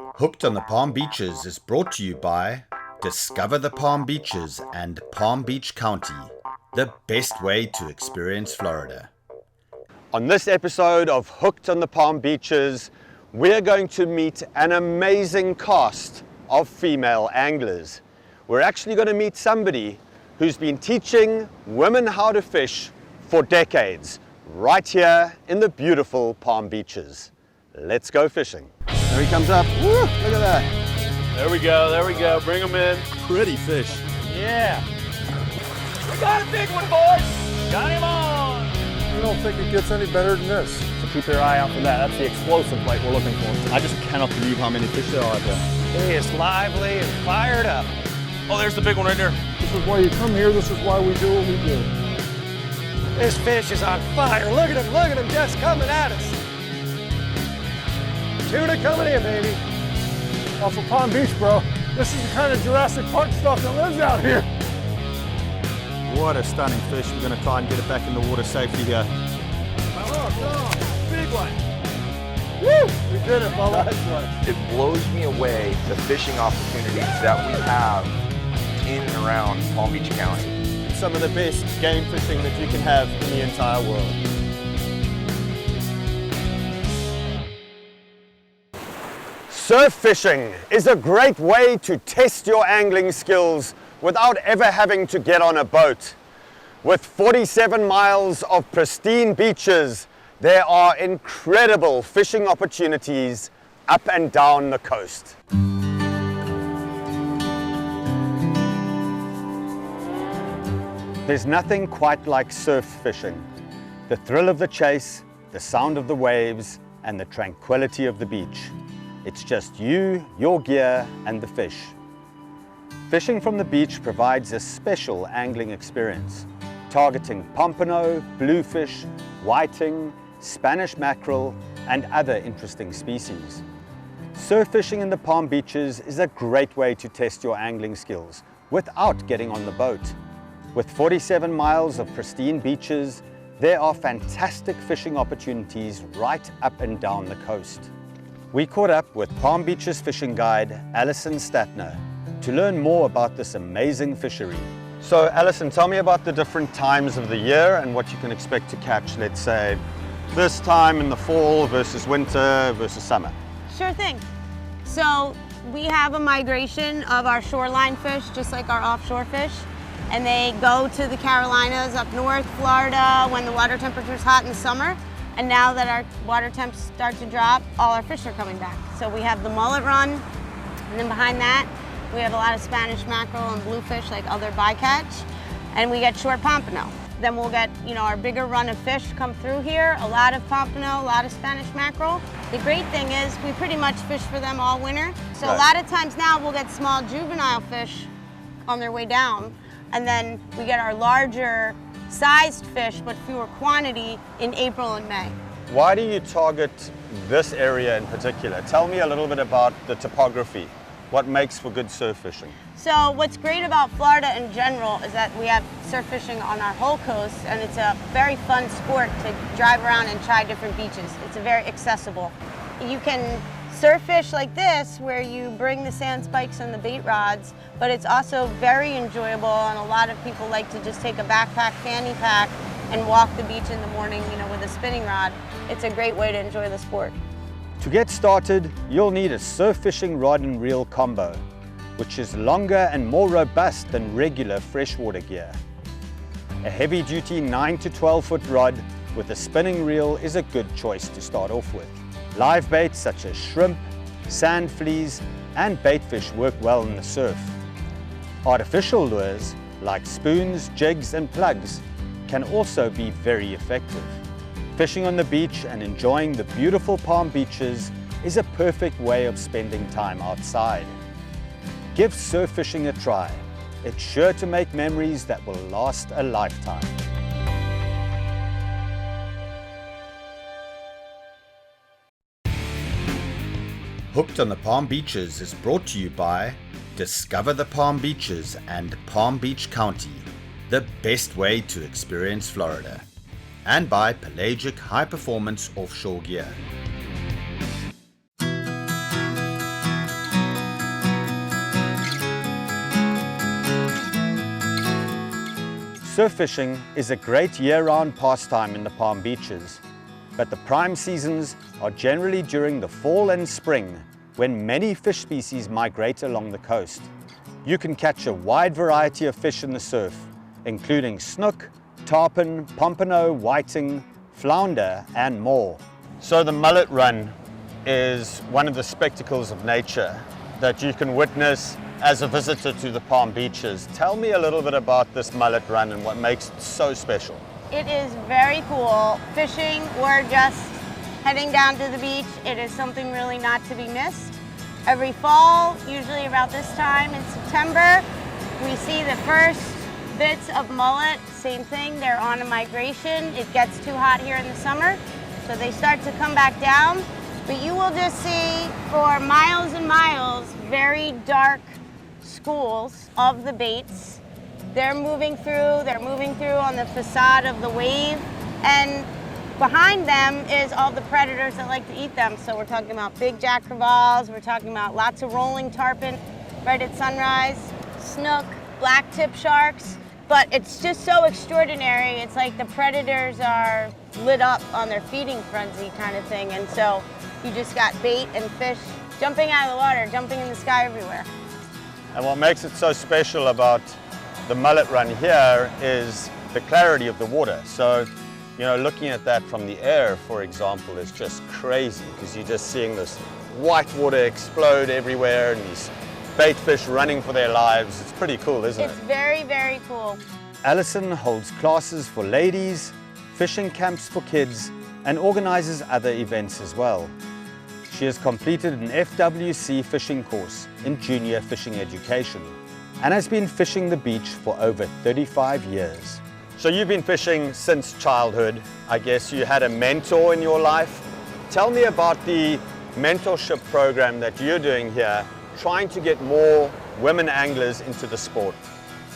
Hooked on the Palm Beaches is brought to you by Discover the Palm Beaches and Palm Beach County, the best way to experience Florida. On this episode of Hooked on the Palm Beaches, we're going to meet an amazing cast of female anglers. We're actually going to meet somebody who's been teaching women how to fish for decades, right here in the beautiful Palm Beaches. Let's go fishing. There he comes up. Woo, look at that. There we go. Bring them in. Pretty fish. Yeah. We got a big one, boys. Got him on. I don't think it gets any better than this. So keep your eye out for that. That's the explosive bite we're looking for. I just cannot believe how many fish there are out there. He is lively and fired up. Oh, there's the big one right there. This is why you come here. This is why we do what we do. This fish is on fire. Look at him just coming at us. Tuna coming in, baby. Off of Palm Beach, bro. This is the kind of Jurassic Park stuff that lives out here. What a stunning fish. We're going to try and get it back in the water safely here. Oh, big one. Woo! We did it, Bubba. It blows me away the fishing opportunities that we have in and around Palm Beach County. It's some of the best game fishing that you can have in the entire world. Surf fishing is a great way to test your angling skills without ever having to get on a boat. With 47 miles of pristine beaches, there are incredible fishing opportunities up and down the coast. There's nothing quite like surf fishing. The thrill of the chase, the sound of the waves, and the tranquility of the beach. It's just you, your gear, and the fish. Fishing from the beach provides a special angling experience, targeting pompano, bluefish, whiting, Spanish mackerel, and other interesting species. Surf fishing in the Palm Beaches is a great way to test your angling skills without getting on the boat. With 47 miles of pristine beaches, there are fantastic fishing opportunities right up and down the coast. We caught up with Palm Beaches fishing guide Alison Statner to learn more about this amazing fishery. So Alison, tell me about the different times of the year and what you can expect to catch, let's say, this time in the fall versus winter versus summer. Sure thing. So we have a migration of our shoreline fish, just like our offshore fish, and they go to the Carolinas, up north, Florida, when the water temperature is hot in the summer. And now that our water temps start to drop, all our fish are coming back. So we have the mullet run, and then behind that, we have a lot of Spanish mackerel and bluefish, like other bycatch, and we get short pompano. Then we'll get, our bigger run of fish come through here, a lot of pompano, a lot of Spanish mackerel. The great thing is we pretty much fish for them all winter. So a lot of times now we'll get small juvenile fish on their way down, and then we get our larger sized fish, but fewer quantity in April and May. Why do you target this area in particular? Tell me a little bit about the topography. What makes for good surf fishing? So what's great about Florida in general is that we have surf fishing on our whole coast, and it's a very fun sport to drive around and try different beaches. It's very accessible. You can surf fish like this, where you bring the sand spikes and the bait rods, but it's also very enjoyable, and a lot of people like to just take a backpack, fanny pack, and walk the beach in the morning, with a spinning rod. It's a great way to enjoy the sport. To get started, you'll need a surf fishing rod and reel combo, which is longer and more robust than regular freshwater gear. A heavy-duty 9 to 12 foot rod with a spinning reel is a good choice to start off with. Live baits such as shrimp, sand fleas, and baitfish work well in the surf. Artificial lures like spoons, jigs, and plugs can also be very effective. Fishing on the beach and enjoying the beautiful Palm Beaches is a perfect way of spending time outside. Give surf fishing a try. It's sure to make memories that will last a lifetime. Hooked on the Palm Beaches is brought to you by Discover the Palm Beaches and Palm Beach County, the best way to experience Florida, and by Pelagic High Performance Offshore Gear. Surf fishing is a great year-round pastime in the Palm Beaches, but the prime seasons are generally during the fall and spring when many fish species migrate along the coast. You can catch a wide variety of fish in the surf, including snook, tarpon, pompano, whiting, flounder, and more. So the mullet run is one of the spectacles of nature that you can witness as a visitor to the Palm Beaches. Tell me a little bit about this mullet run and what makes it so special. It is very cool. Fishing or just heading down to the beach, it is something really not to be missed. Every fall, usually about this time in September, we see the first bits of mullet. Same thing, they're on a migration. It gets too hot here in the summer, so they start to come back down. But you will just see for miles and miles very dark schools of the baits. They're moving through on the facade of the wave, and behind them is all the predators that like to eat them. So we're talking about big jack crevalles, we're talking about lots of rolling tarpon right at sunrise, snook, black tip sharks. But it's just so extraordinary. It's like the predators are lit up on their feeding frenzy kind of thing. And so you just got bait and fish jumping out of the water, jumping in the sky everywhere. And what makes it so special about the mullet run here is the clarity of the water. So, you know, looking at that from the air, for example, is just crazy because you're just seeing this white water explode everywhere and these bait fish running for their lives. It's pretty cool, isn't it? It's very, very cool. Alison holds classes for ladies, fishing camps for kids, and organizes other events as well. She has completed an FWC fishing course in junior fishing education and has been fishing the beach for over 35 years. So you've been fishing since childhood. I guess you had a mentor in your life. Tell me about the mentorship program that you're doing here, trying to get more women anglers into the sport.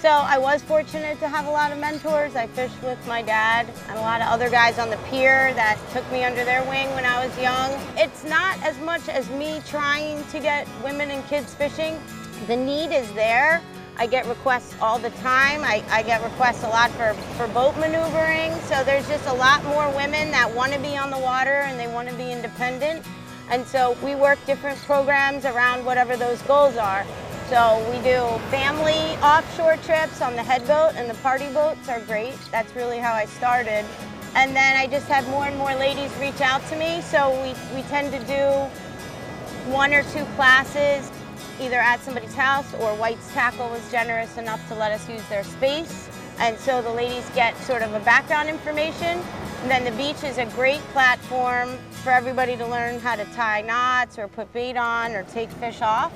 So I was fortunate to have a lot of mentors. I fished with my dad and a lot of other guys on the pier that took me under their wing when I was young. It's not as much as me trying to get women and kids fishing. The need is there. I get requests all the time. I get requests a lot for boat maneuvering. So there's just a lot more women that want to be on the water and they want to be independent. And so we work different programs around whatever those goals are. So we do family offshore trips on the head boat, and the party boats are great. That's really how I started. And then I just had more and more ladies reach out to me. So we tend to do 1 or 2 classes, either at somebody's house or White's Tackle was generous enough to let us use their space. And so the ladies get sort of a background information. And then the beach is a great platform for everybody to learn how to tie knots or put bait on or take fish off.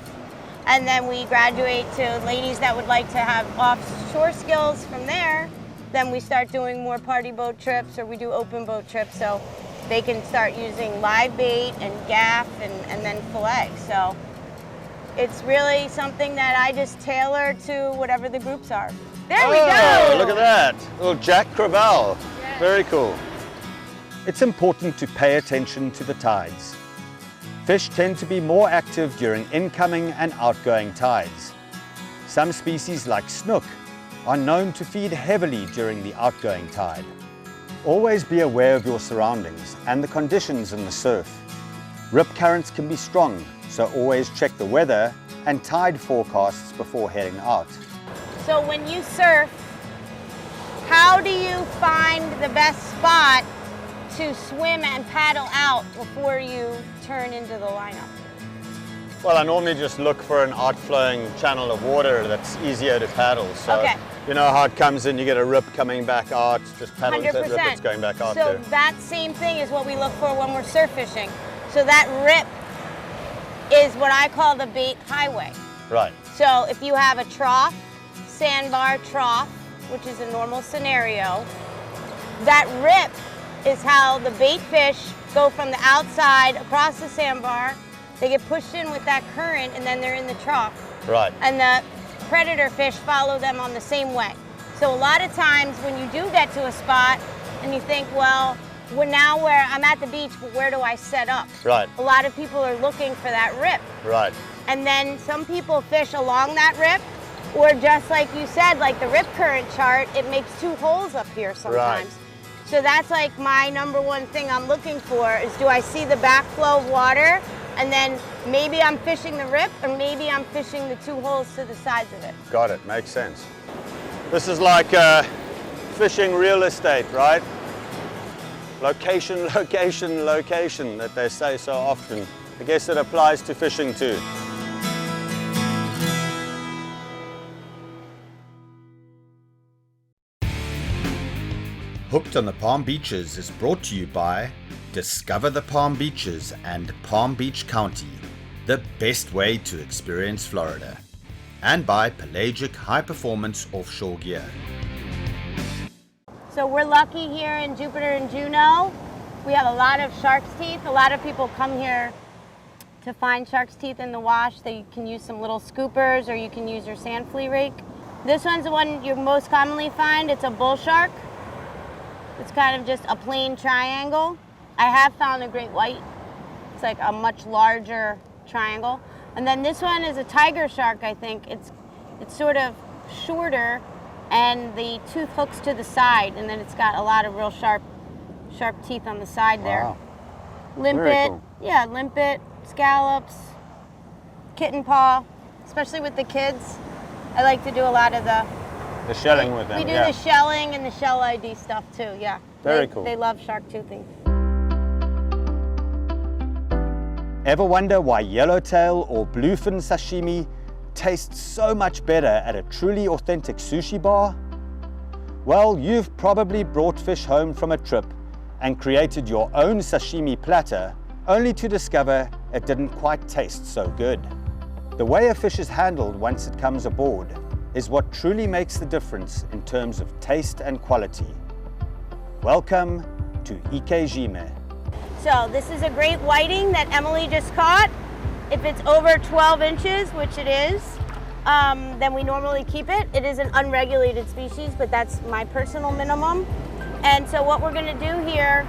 And then we graduate to ladies that would like to have offshore skills from there. Then we start doing more party boat trips, or we do open boat trips, so they can start using live bait and gaff and then fillet. So it's really something that I just tailor to whatever the groups are. There we go! Look at that, little jack crevalle. Yes. Very cool. It's important to pay attention to the tides. Fish tend to be more active during incoming and outgoing tides. Some species like snook are known to feed heavily during the outgoing tide. Always be aware of your surroundings and the conditions in the surf. Rip currents can be strong, so always check the weather and tide forecasts before heading out. So when you surf, how do you find the best spot to swim and paddle out before you turn into the lineup? Well, I normally just look for an outflowing channel of water that's easier to paddle. So okay. You know how it comes in, you get a rip coming back out, just paddle into that rip 100%. that's going back out there. So that same thing is what we look for when we're surf fishing. So that rip is what I call the bait highway. Right. So if you have a trough, sandbar trough, which is a normal scenario, that rip is how the bait fish go from the outside across the sandbar. They get pushed in with that current and then they're in the trough. Right. And the predator fish follow them on the same way. So a lot of times when you do get to a spot and you think, well, now where I'm at the beach, but where do I set up? Right. A lot of people are looking for that rip. Right. And then some people fish along that rip, Or just like you said, like the rip current chart, it makes 2 holes up here sometimes. Right. So that's like my number one thing I'm looking for is, do I see the backflow of water? And then maybe I'm fishing the rip, or maybe I'm fishing the 2 holes to the sides of it. Got it, makes sense. This is like fishing real estate, right? Location, location, location, that they say so often. I guess it applies to fishing too. Hooked on the Palm Beaches is brought to you by Discover the Palm Beaches and Palm Beach County, the best way to experience Florida, and by Pelagic High Performance Offshore Gear. So we're lucky here in Jupiter and Juneau. We have a lot of shark's teeth. A lot of people come here to find shark's teeth in the wash. They can use some little scoopers, or you can use your sand flea rake. This one's the one you most commonly find. It's a bull shark. It's kind of just a plain triangle. I have found a great white. It's like a much larger triangle. And then this one is a tiger shark, I think. It's sort of shorter, and the tooth hooks to the side, and then it's got a lot of real sharp teeth on the side there. Wow. Limpet, Cool. yeah, limpet, scallops, kitten paw, especially with the kids. I like to do a lot of the shelling with them, We do yeah. the shelling and the shell ID stuff too, yeah. Very cool. They love shark toothing. Ever wonder why yellowtail or bluefin sashimi tastes so much better at a truly authentic sushi bar? Well, you've probably brought fish home from a trip and created your own sashimi platter, only to discover it didn't quite taste so good. The way a fish is handled once it comes aboard is what truly makes the difference in terms of taste and quality. Welcome to Okeechobee. So this is a great whiting that Emily just caught. If it's over 12 inches, which it is, then we normally keep it. It is an unregulated species, but that's my personal minimum. And so what we're gonna do here,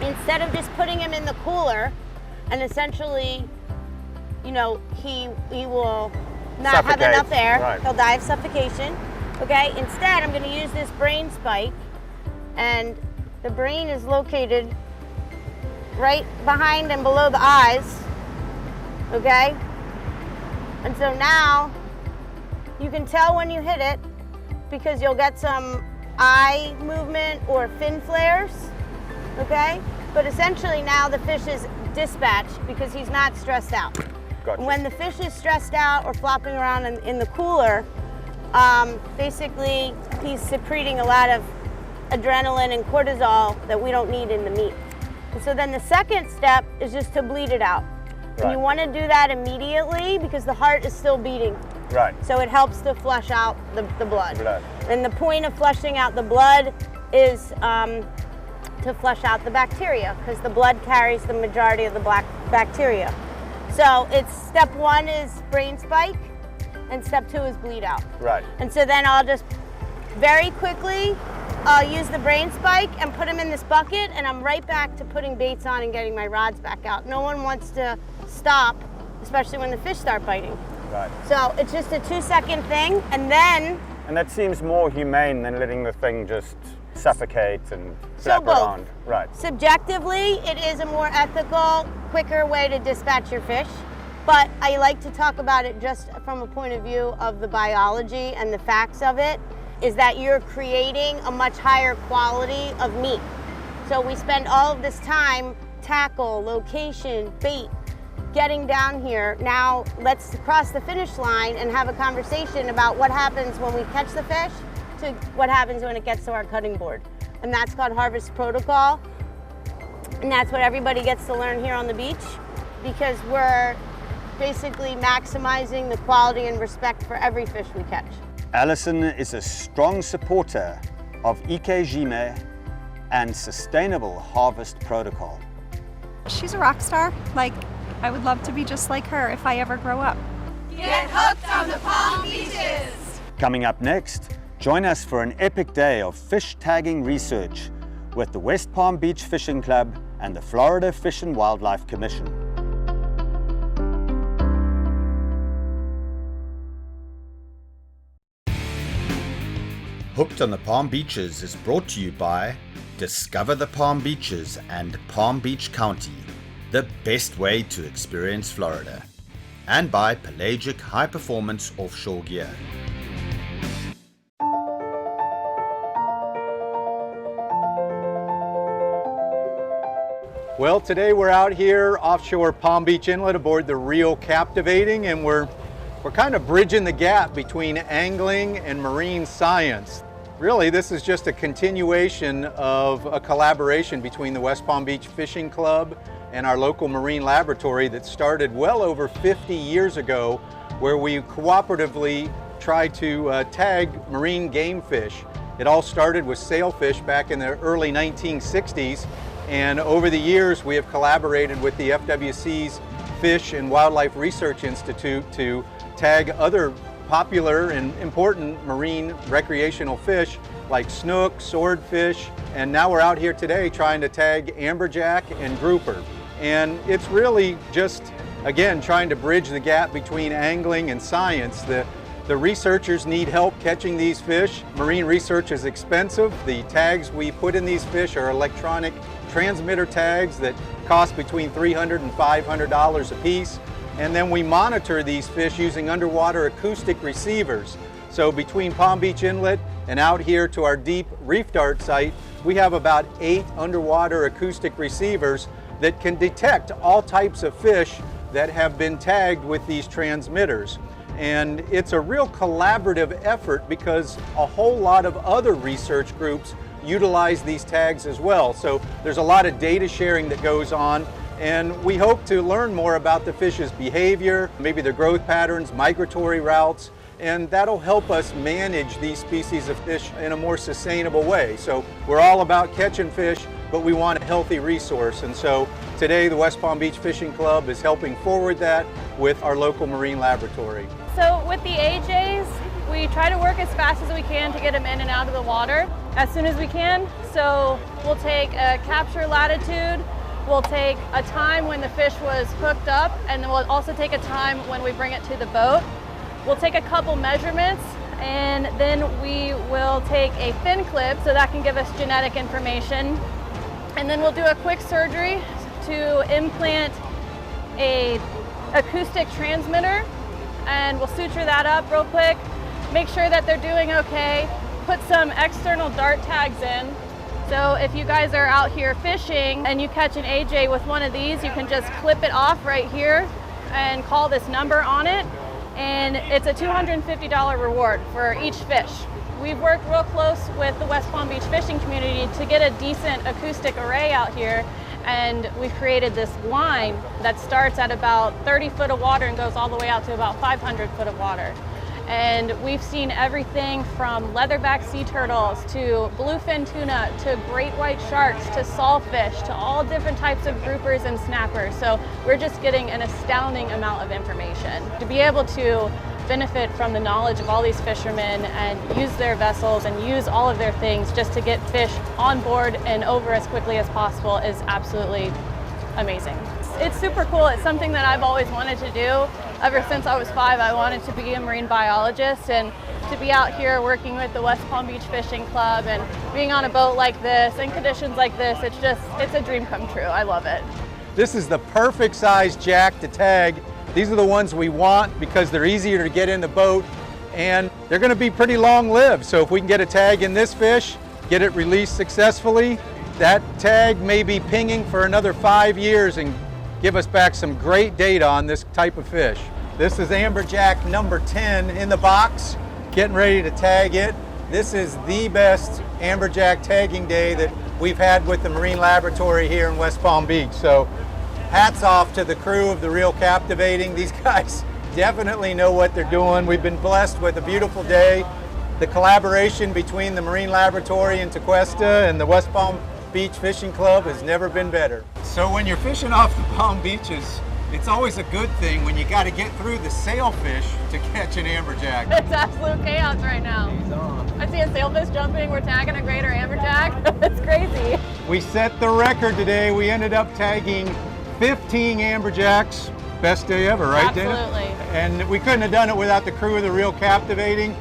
instead of just putting him in the cooler, and essentially, you know, he will not have enough air. Right. He'll die of suffocation. Okay, instead I'm gonna use this brain spike, and the brain is located right behind and below the eyes. Okay? And so now you can tell when you hit it, because you'll get some eye movement or fin flares. Okay? But essentially now the fish is dispatched because he's not stressed out. Gotcha. When the fish is stressed out or flopping around in the cooler, basically he's secreting a lot of adrenaline and cortisol that we don't need in the meat. And so then the second step is just to bleed it out. Right. And you want to do that immediately because the heart is still beating. Right. So it helps to flush out the blood. Blood. And the point of flushing out the blood is to flush out the bacteria, because the blood carries the majority of the black bacteria. So it's step 1 is brain spike, and step 2 is bleed out. Right. And so then I'll just very quickly use the brain spike and put them in this bucket, and I'm right back to putting baits on and getting my rods back out. No one wants to stop, especially when the fish start biting. Right. So it's just a 2-second thing, and then And that seems more humane than letting the thing just suffocate and So flap both. around. Right. subjectively, it is a more ethical, quicker way to dispatch your fish. But I like to talk about it just from a point of view of the biology and the facts of it, is that you're creating a much higher quality of meat. So we spend all of this time, tackle, location, bait, getting down here. Now let's cross the finish line and have a conversation about what happens when we catch the fish to what happens when it gets to our cutting board. And that's called harvest protocol. And that's what everybody gets to learn here on the beach, because we're basically maximizing the quality and respect for every fish we catch. Alison is a strong supporter of Okeechobee and sustainable harvest protocol. She's a rock star. Like, I would love to be just like her if I ever grow up. Get hooked on the Palm Beaches! Coming up next, join us for an epic day of fish tagging research with the West Palm Beach Fishing Club and the Florida Fish and Wildlife Commission. Hooked on the Palm Beaches is brought to you by Discover the Palm Beaches and Palm Beach County, the best way to experience Florida, and by Pelagic High Performance Offshore Gear. Well, today we're out here offshore Palm Beach Inlet aboard the Real Captivating, and we're kind of bridging the gap between angling and marine science. Really, this is just a continuation of a collaboration between the West Palm Beach Fishing Club and our local marine laboratory that started well over 50 years ago, where we cooperatively try to tag marine game fish. It all started with sailfish back in the early 1960s, and over the years we have collaborated with the FWC's Fish and Wildlife Research Institute to tag other popular and important marine recreational fish like snook, swordfish, and now we're out here today trying to tag amberjack and grouper. And it's really just, again, trying to bridge the gap between angling and science. The researchers need help catching these fish. Marine research is expensive. The tags we put in these fish are electronic transmitter tags that cost between $300 and $500 a piece. And then we monitor these fish using underwater acoustic receivers. So between Palm Beach Inlet and out here to our deep reef dart site, we have about 8 underwater acoustic receivers that can detect all types of fish that have been tagged with these transmitters. And it's a real collaborative effort because a whole lot of other research groups utilize these tags as well. So there's a lot of data sharing that goes on, and we hope to learn more about the fish's behavior, maybe their growth patterns, migratory routes, and that'll help us manage these species of fish in a more sustainable way. So we're all about catching fish, but we want a healthy resource. And so today the West Palm Beach Fishing Club is helping forward that with our local marine laboratory. So with the AJs, we try to work as fast as we can to get them in and out of the water as soon as we can. So we'll take a capture latitude, we'll take a time when the fish was hooked up, and then we'll also take a time when we bring it to the boat. We'll take a couple measurements, and then we will take a fin clip so that can give us genetic information. And then we'll do a quick surgery to implant a acoustic transmitter, and we'll suture that up real quick, make sure that they're doing okay, put some external dart tags in. So if you guys are out here fishing and you catch an AJ with one of these, you can just clip it off right here and call this number on it, and it's a $250 reward for each fish. We've worked real close with the West Palm Beach fishing community to get a decent acoustic array out here, and we've created this line that starts at about 30 foot of water and goes all the way out to about 500 foot of water. And we've seen everything from leatherback sea turtles to bluefin tuna to great white sharks to sawfish to all different types of groupers and snappers. So we're just getting an astounding amount of information. To be able to benefit from the knowledge of all these fishermen and use their vessels and use all of their things just to get fish on board and over as quickly as possible is absolutely amazing. It's super cool. It's something that I've always wanted to do. Ever since I was 5, I wanted to be a marine biologist, and to be out here working with the West Palm Beach Fishing Club and being on a boat like this in conditions like this, it's a dream come true. I love it. This is the perfect size jack to tag. These are the ones we want because they're easier to get in the boat, and they're going to be pretty long-lived. So if we can get a tag in this fish, get it released successfully, that tag may be pinging for another 5 years and give us back some great data on this type of fish. This is amberjack number 10 in the box, getting ready to tag it. This is the best amberjack tagging day that we've had with the Marine Laboratory here in West Palm Beach. So hats off to the crew of the Real Captivating. These guys definitely know what they're doing. We've been blessed with a beautiful day. The collaboration between the Marine Laboratory in Tequesta and the West Palm Beach Fishing Club has never been better. So when you're fishing off the Palm Beaches, it's always a good thing when you got to get through the sailfish to catch an amberjack. It's absolute chaos right now. I see a sailfish jumping, we're tagging a greater amberjack. It's crazy. We set the record today. We ended up tagging 15 amberjacks. Best day ever, right, Dana? Absolutely. And we couldn't have done it without the crew of the Real Captivating.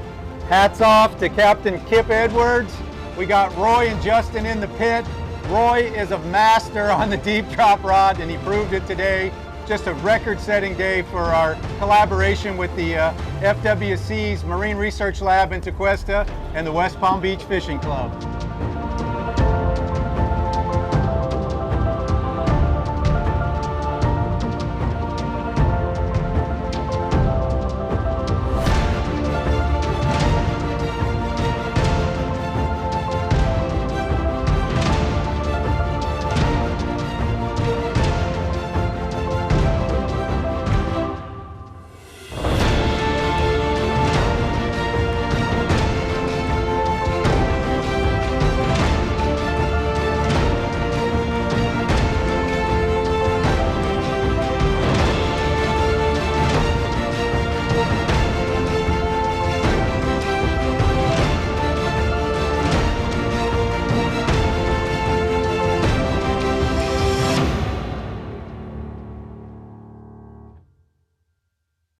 Hats off to Captain Kip Edwards. We got Roy and Justin in the pit. Roy is a master on the deep drop rod, and he proved it today. Just a record-setting day for our collaboration with the FWC's Marine Research Lab in Tequesta and the West Palm Beach Fishing Club.